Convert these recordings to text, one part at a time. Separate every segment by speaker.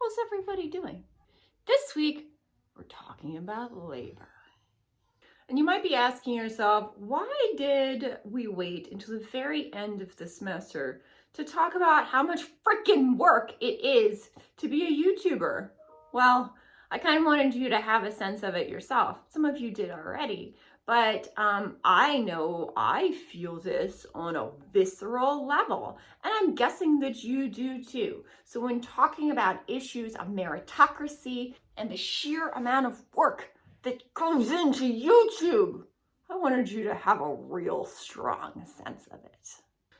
Speaker 1: How's everybody doing? This week, we're talking about labor. And you might be asking yourself, why did we wait until the very end of the semester to talk about how much freaking work it is to be a YouTuber? Well, I kind of wanted you to have a sense of it yourself. Some of you did already, but I know I feel this on a visceral level, and I'm guessing that you do too. So when talking about issues of meritocracy and the sheer amount of work that goes into YouTube, I wanted you to have a real strong sense of it.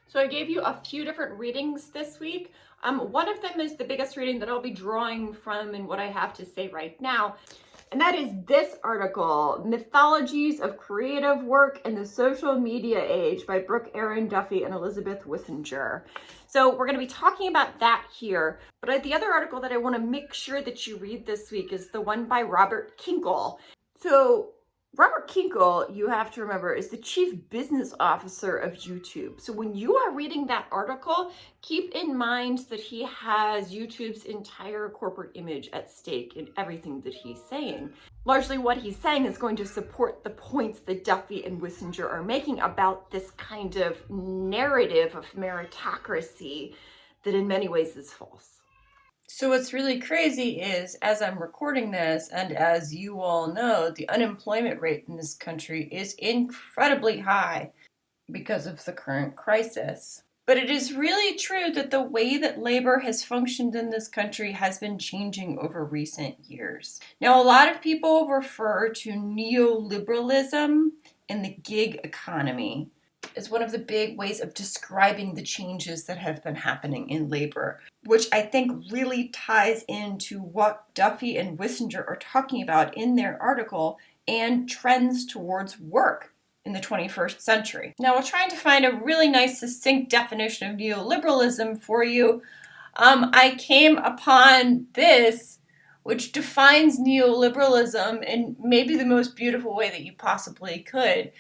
Speaker 1: So I gave you a few different readings this week. One of them is the biggest reading that I'll be drawing from in what I have to say right now. And that is this article, Mythologies of Creative Work in the Social Media Age by Brooke Aaron Duffy and Elizabeth Wissinger. So we're going to be talking about that here. But the other article that I want to make sure that you read this week is the one by Robert Kinkle. So Robert Kinkle, you have to remember, is the chief business officer of YouTube. So when you are reading that article, keep in mind that he has YouTube's entire corporate image at stake in everything that he's saying. Largely what he's saying is going to support the points that Duffy and Wissinger are making about this kind of narrative of meritocracy that in many ways is false. So what's really crazy is, as I'm recording this, and as you all know, the unemployment rate in this country is incredibly high because of the current crisis. But it is really true that the way that labor has functioned in this country has been changing over recent years. Now, a lot of people refer to neoliberalism and the gig economy as one of the big ways of describing the changes that have been happening in labor, which I think really ties into what Duffy and Wissinger are talking about in their article and trends towards work in the 21st century. Now, we're trying to find a really nice, succinct definition of neoliberalism for you. I came upon this, which defines neoliberalism in maybe the most beautiful way that you possibly could.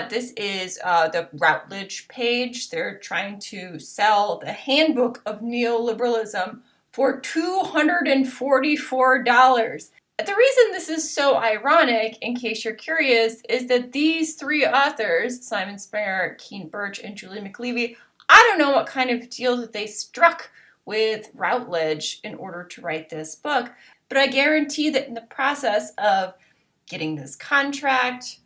Speaker 1: This is the Routledge page. They're trying to sell the Handbook of Neoliberalism for $244. The reason this is so ironic, in case you're curious, is that these three authors, Simon Springer, Keen Birch, and Julie McLevy, I don't know what kind of deal that they struck with Routledge in order to write this book, but I guarantee that in the process of getting this contract,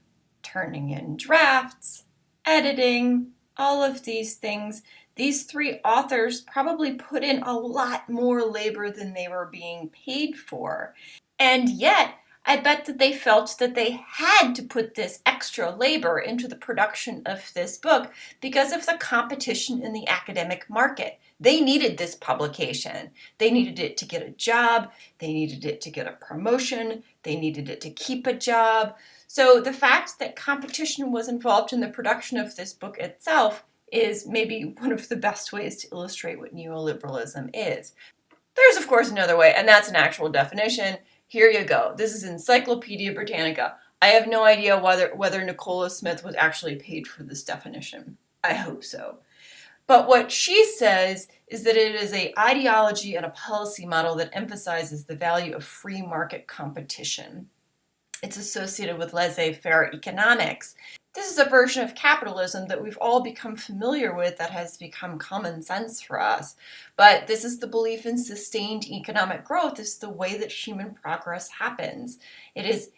Speaker 1: turning in drafts, editing, all of these things, these three authors probably put in a lot more labor than they were being paid for. And yet, I bet that they felt that they had to put this extra labor into the production of this book because of the competition in the academic market. They needed this publication. They needed it to get a job. They needed it to get a promotion. They needed it to keep a job. So the fact that competition was involved in the production of this book itself is maybe one of the best ways to illustrate what neoliberalism is. There's, of course, another way, and that's an actual definition. Here you go. This is Encyclopedia Britannica. I have no idea whether Nicola Smith was actually paid for this definition. I hope so. But what she says is that it is an ideology and a policy model that emphasizes the value of free market competition. It's associated with laissez-faire economics. This is a version of capitalism that we've all become familiar with that has become common sense for us. But this is the belief in sustained economic growth is the way that human progress happens. It is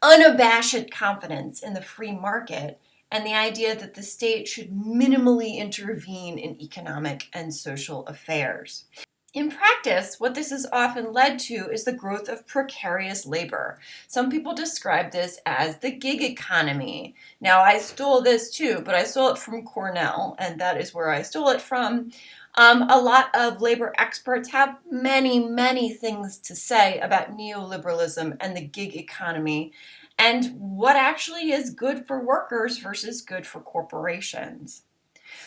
Speaker 1: unabashed confidence in the free market and the idea that the state should minimally intervene in economic and social affairs. In practice, what this has often led to is the growth of precarious labor. Some people describe this as the gig economy. Now, I stole this too, but I stole it from Cornell, and that is where I stole it from. A lot of labor experts have many things to say about neoliberalism and the gig economy, and what actually is good for workers versus good for corporations.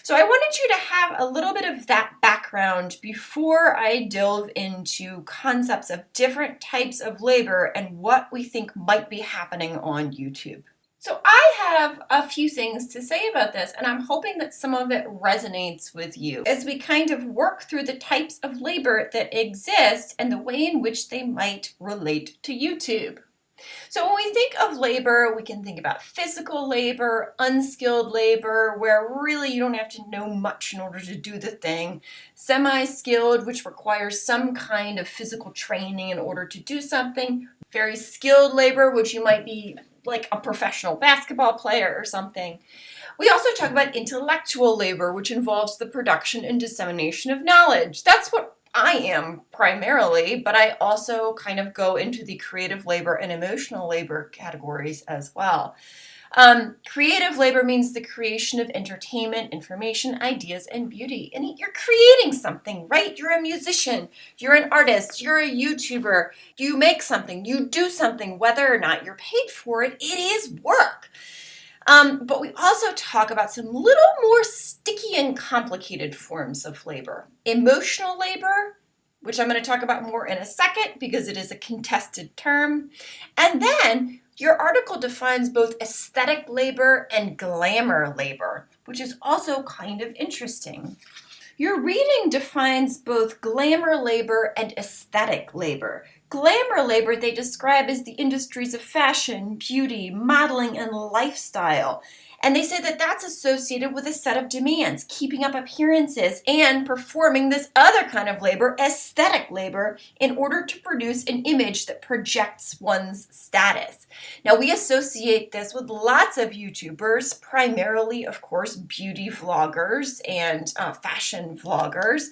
Speaker 1: So I wanted you to have a little bit of that background before I delve into concepts of different types of labor and what we think might be happening on YouTube. So I have a few things to say about this, and I'm hoping that some of it resonates with you as we kind of work through the types of labor that exist and the way in which they might relate to YouTube. So when we think of labor, we can think about physical labor, unskilled labor, where really you don't have to know much in order to do the thing. Semi-skilled, which requires some kind of physical training in order to do something. Very skilled labor, which you might be like a professional basketball player or something. We also talk about intellectual labor, which involves the production and dissemination of knowledge. That's what I am primarily, but I also kind of go into the creative labor and emotional labor categories as well. Creative labor means the creation of entertainment, information, ideas, and beauty. And you're creating something, right? You're a musician, you're an artist, you're a YouTuber, you make something, you do something, whether or not you're paid for it, it is work. But we also talk about some little more sticky and complicated forms of labor. Emotional labor, which I'm going to talk about more in a second because it is a contested term. And then your article defines both aesthetic labor and glamour labor, which is also kind of interesting. Your reading defines both glamour labor and aesthetic labor. Glamour labor they describe as the industries of fashion, beauty, modeling, and lifestyle. And they say that that's associated with a set of demands, keeping up appearances and performing this other kind of labor, aesthetic labor, in order to produce an image that projects one's status. Now, we associate this with lots of YouTubers, primarily, of course, beauty vloggers and fashion vloggers.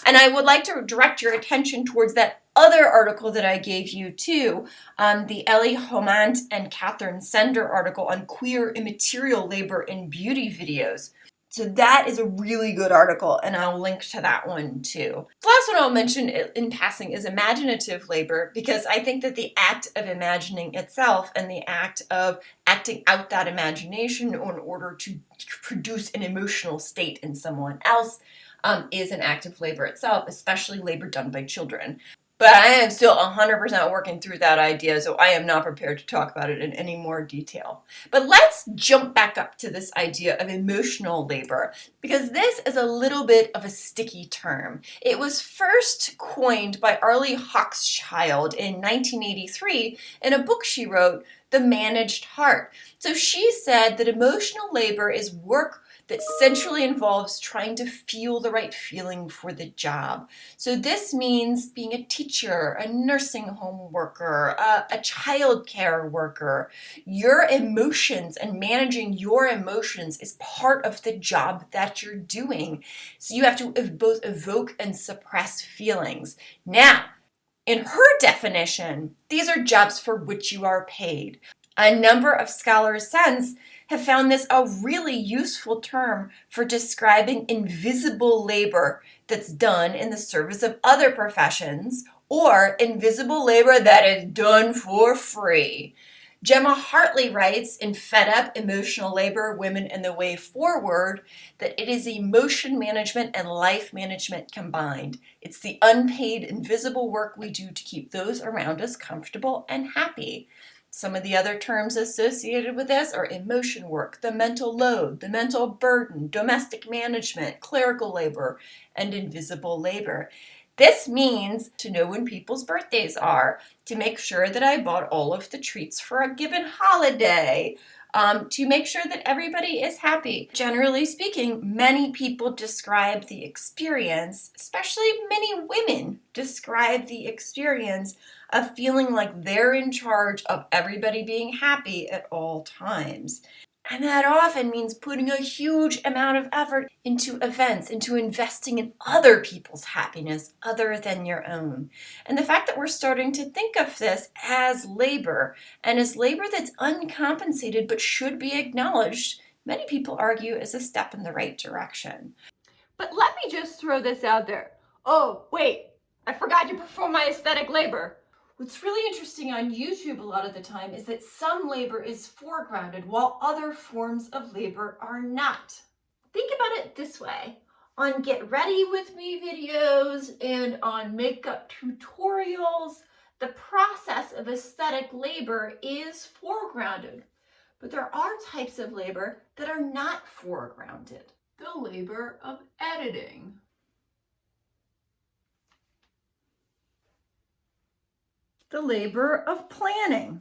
Speaker 1: And I would like to direct your attention towards that other article that I gave you too, the Ellie Homant and Catherine Sender article on queer immaterial labor in beauty videos. So that is a really good article, and I'll link to that one too. The last one I'll mention in passing is imaginative labor, because I think that the act of imagining itself and the act of acting out that imagination in order to produce an emotional state in someone else is an act of labor itself, especially labor done by children. But I am still 100% working through that idea, so I am not prepared to talk about it in any more detail. But let's jump back up to this idea of emotional labor, because this is a little bit of a sticky term. It was first coined by Arlie Hochschild in 1983 in a book she wrote, The Managed Heart. So she said that emotional labor is work that centrally involves trying to feel the right feeling for the job. So this means being a teacher, a nursing home worker, a child care worker. Your emotions and managing your emotions is part of the job that you're doing. So you have to both evoke and suppress feelings. Now, in her definition, these are jobs for which you are paid. A number of scholars since have found this a really useful term for describing invisible labor that's done in the service of other professions, or invisible labor that is done for free. Gemma Hartley writes in Fed Up, Emotional Labor, Women and the Way Forward, that it is emotion management and life management combined. It's the unpaid, invisible work we do to keep those around us comfortable and happy. Some of the other terms associated with this are emotion work, the mental load, the mental burden, domestic management, clerical labor, and invisible labor. This means to know when people's birthdays are, to make sure that I bought all of the treats for a given holiday, to make sure that everybody is happy. Generally speaking, many people describe the experience, especially many women describe the experience of feeling like they're in charge of everybody being happy at all times. And that often means putting a huge amount of effort into events, into investing in other people's happiness other than your own. And the fact that we're starting to think of this as labor, and as labor that's uncompensated but should be acknowledged, many people argue is a step in the right direction. But let me just throw this out there. Oh, wait, I forgot to perform my aesthetic labor. What's really interesting on YouTube a lot of the time is that some labor is foregrounded while other forms of labor are not. Think about it this way. On Get Ready With Me videos and on makeup tutorials, the process of aesthetic labor is foregrounded. But there are types of labor that are not foregrounded. The labor of editing. The labor of planning.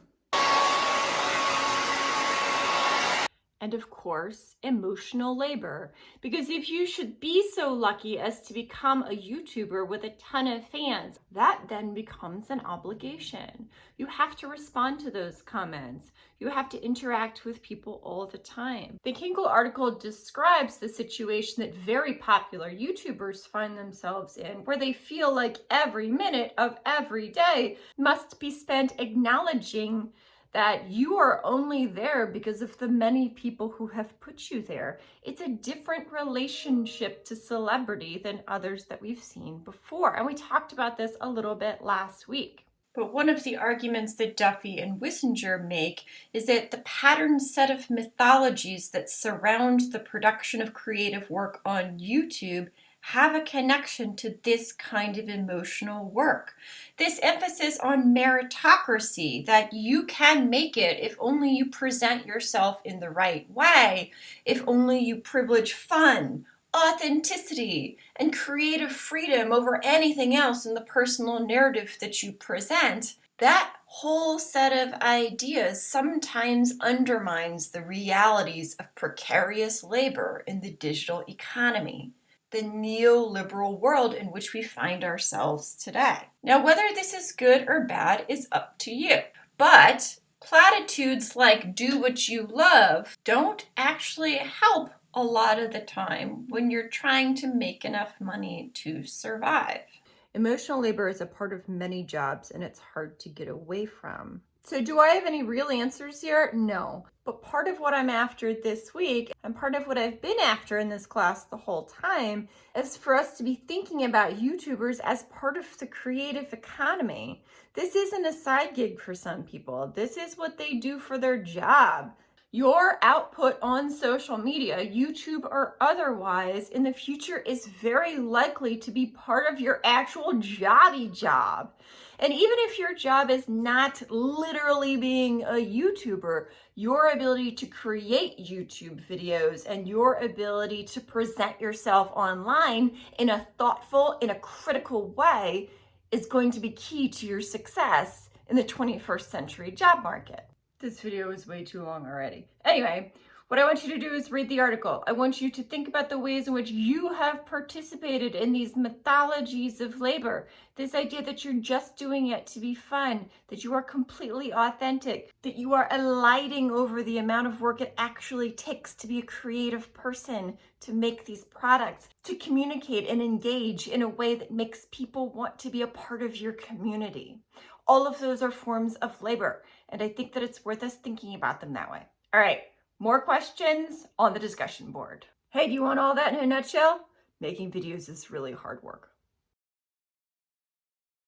Speaker 1: And of course, emotional labor. Because if you should be so lucky as to become a YouTuber with a ton of fans, that then becomes an obligation. You have to respond to those comments. You have to interact with people all the time. The Kinkle article describes the situation that very popular YouTubers find themselves in, where they feel like every minute of every day must be spent acknowledging that you are only there because of the many people who have put you there. It's a different relationship to celebrity than others that we've seen before. And we talked about this a little bit last week. But one of the arguments that Duffy and Wissinger make is that the patterned set of mythologies that surround the production of creative work on YouTube have a connection to this kind of emotional work. This emphasis on meritocracy, that you can make it if only you present yourself in the right way, if only you privilege fun, authenticity, and creative freedom over anything else in the personal narrative that you present. That whole set of ideas sometimes undermines the realities of precarious labor in the digital economy, the neoliberal world in which we find ourselves today. Now, whether this is good or bad is up to you. But platitudes like "do what you love" don't actually help a lot of the time when you're trying to make enough money to survive. Emotional labor is a part of many jobs, and it's hard to get away from. So do I have any real answers here? No. But part of what I'm after this week, and part of what I've been after in this class the whole time, is for us to be thinking about YouTubers as part of the creative economy. This isn't a side gig for some people. This is what they do for their job. Your output on social media, YouTube or otherwise, in the future is very likely to be part of your actual jobby job. And even if your job is not literally being a YouTuber, your ability to create YouTube videos and your ability to present yourself online in a thoughtful, in a critical way is going to be key to your success in the 21st century job market. This video is way too long already. Anyway, what I want you to do is read the article. I want you to think about the ways in which you have participated in these mythologies of labor. This idea that you're just doing it to be fun, that you are completely authentic, that you are eliding over the amount of work it actually takes to be a creative person, to make these products, to communicate and engage in a way that makes people want to be a part of your community. All of those are forms of labor, and I think that it's worth us thinking about them that way. All right, more questions on the discussion board. Hey, do you want all that in a nutshell? Making videos is really hard work.